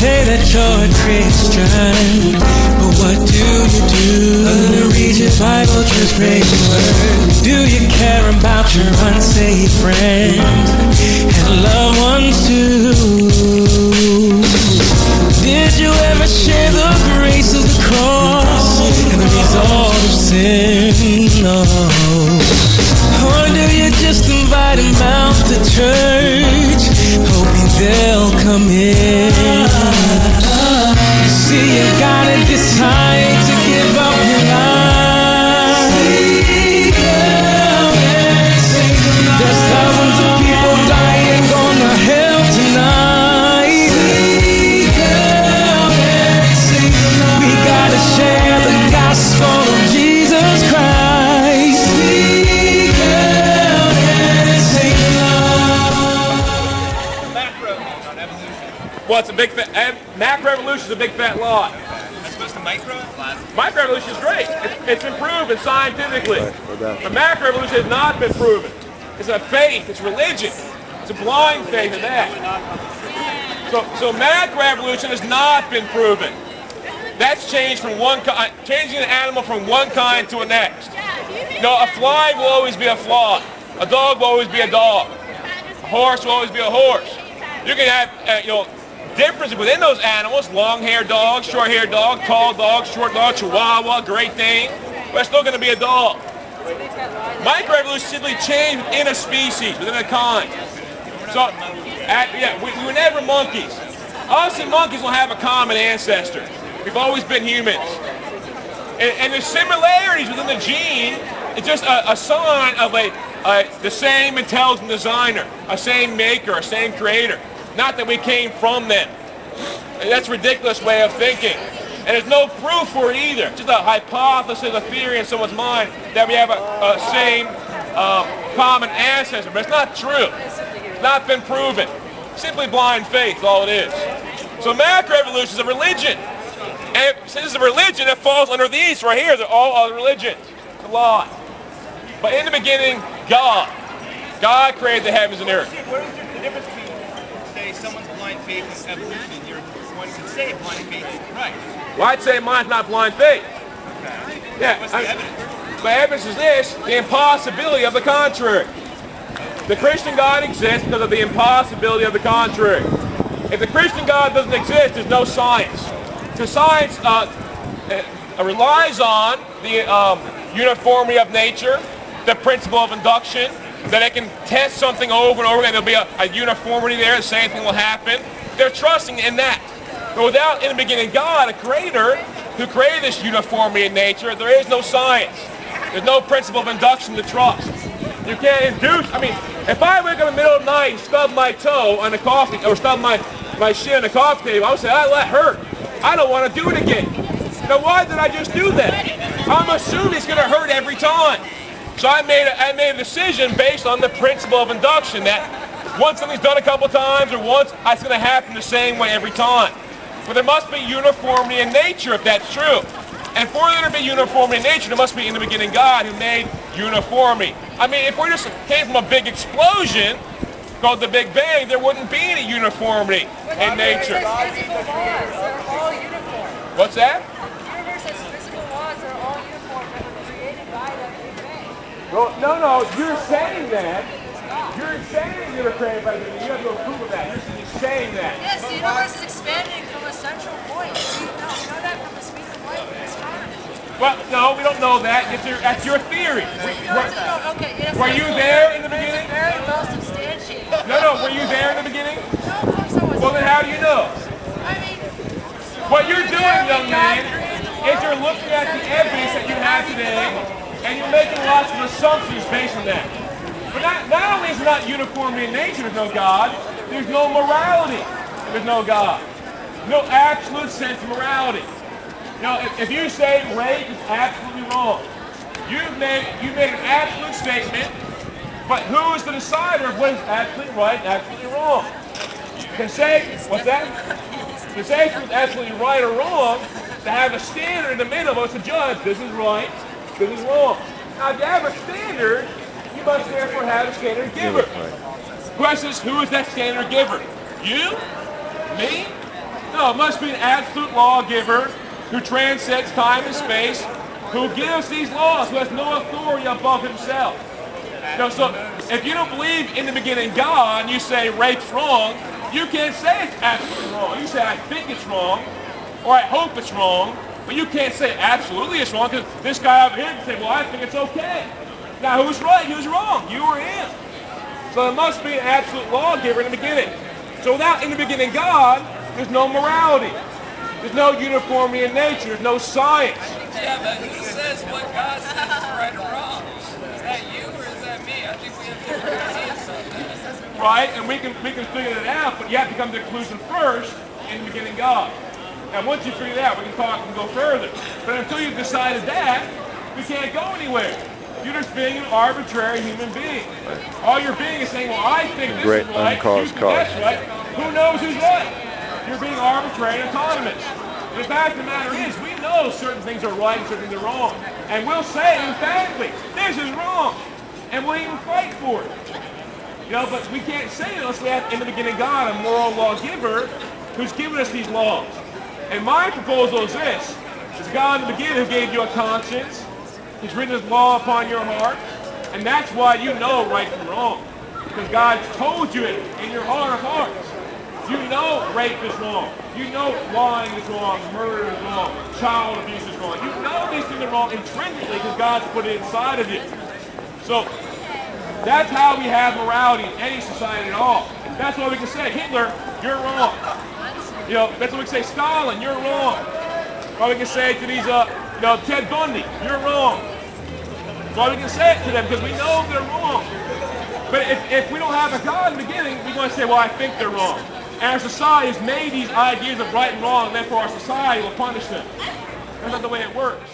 say that you're a Christian, but what do you do? Other than read your Bible, just pray the word. Do you care about your unsaved friends and loved ones too? Did you ever share the grace of the cross and the result of sin? No. Or do you just invite them out to church, hoping they'll come in? See, you gotta decide to give up your life. There's thousands of people dying, going to hell tonight. We gotta share the gospel of Jesus Christ. Well, it's a big fat, macroevolution is a big fat lie. As opposed to micro? Microevolution is great. It's been proven scientifically. But macroevolution has not been proven. It's a faith. It's religion. It's a blind faith in that. So macroevolution has not been proven. That's changed from changing an animal from one kind to the next. A fly will always be a fly. A dog will always be a dog. A horse will always be a horse. You can have, differences within those animals: long-haired dog, short-haired dog, tall dog, short dog, Chihuahua, Great Dane. But it's still going to be a dog. Microevolution simply changed within a species, within a kind. So, we were never monkeys. Us and monkeys don't have a common ancestor. We've always been humans. And the similarities within the gene is just a sign of the same intelligent designer, a same maker, a same creator. Not that we came from them. That's a ridiculous way of thinking. And there's no proof for it either. It's just a hypothesis, a theory in someone's mind that we have a same common ancestor. But it's not true. It's not been proven. Simply blind faith, all it is. So macroevolution is a religion. And since it's a religion, it falls under these right here. They're all other religions. It's a lie. But in the beginning, God created the heavens and earth. What is the difference between, say, someone's blind faith and evolution? You're one can say blind faith is right. Well, I'd say mine's not blind faith. Okay. Yeah. What's the evidence? The evidence is this: the impossibility of the contrary. The Christian God exists because of the impossibility of the contrary. If the Christian God doesn't exist, there's no science. So science relies on the uniformity of nature, the principle of induction, that it can test something over and over again. There'll be a uniformity there, the same thing will happen. They're trusting in that. But without, in the beginning, God, a creator, who created this uniformity in nature, there is no science. There's no principle of induction to trust. You can't induce, if I wake up in the middle of the night and stub my toe on the coffee, or stub my shin on the coffee table, I would say, that hurt. I don't want to do it again. Now, why did I just do that? I'm assuming it's going to hurt every time. So I made a decision based on the principle of induction that once something's done a couple times or once, it's going to happen the same way every time. But there must be uniformity in nature if that's true. And for there to be uniformity in nature, there must be in the beginning God who made uniformity. If we just came from a big explosion called the Big Bang, there wouldn't be any uniformity in nature. Physical laws, they're all uniform. What's that? The universe has physical laws, they're all uniform, that were created by the Big Bang. Well, no, you're saying that. You're saying you were created by the Big Bang. You have to approve of that. You're saying that. Yes, the universe is expanding from a central point. We know that from the speed of light in this time. Well, no, we don't know that. That's your theory. Were you there in the beginning? It's very well substantiated. No, were you there in the beginning? No, of course I wasn't. Well, then how do you know? What you're doing, young man, is you're looking at the evidence that you have today, and you're making lots of assumptions based on that. But not only is it not uniformity in nature, there's no God, there's no morality if there's no God. No absolute sense of morality. If you say rape is absolutely wrong, you've made an absolute statement, but who is the decider of what is absolutely right and absolutely wrong? To say, what's that? To say if it's absolutely right or wrong, to have a standard in the middle of us to judge, this is right, this is wrong. Now, if you have a standard, you must therefore have a standard giver. The question is, who is that standard giver? You? Me? No, it must be an absolute lawgiver who transcends time and space, who gives these laws, who has no authority above himself. So if you don't believe in the beginning God, and you say rape's wrong, you can't say it's absolutely wrong. You say I think it's wrong, or I hope it's wrong, but you can't say absolutely it's wrong, because this guy over here can say, well, I think it's okay. Now, who's right, who's wrong? You or him. So there must be an absolute lawgiver in the beginning. So without in the beginning God, there's no morality. There's no uniformity in nature. There's no science. Yeah, but who says what God says is right or wrong? Is that you or is that me? I think we have different ideas on that. Right? And we can figure that out, but you have to come to the conclusion first, in the beginning God. Now once you figure that out, we can talk and go further. But until you've decided that, we can't go anywhere. You're just being an arbitrary human being. All you're being is saying, well, I think this is right, you think that's right. Who knows who's right? You're being arbitrary and autonomous. The fact of the matter is, we know certain things are right and certain things are wrong. And we'll say emphatically, this is wrong. And we'll even fight for it. But we can't say it unless we have in the beginning God, a moral lawgiver, who's given us these laws. And my proposal is this. It's God in the beginning who gave you a conscience. He's written his law upon your heart. And that's why you know right from wrong. Because God's told you it in your heart of hearts. You know rape is wrong. You know lying is wrong. Murder is wrong. Child abuse is wrong. You know these things are wrong intrinsically because God's put it inside of you. So that's how we have morality in any society at all. That's why we can say, Hitler, you're wrong. That's what we can say, Stalin, you're wrong. Or we can say to these, Ted Bundy, you're wrong. That's why we can say it to them, because we know they're wrong. But if we don't have a God in the beginning, we're going to say, well, I think they're wrong. And our society has made these ideas of right and wrong, and therefore our society will punish them. That's not the way it works.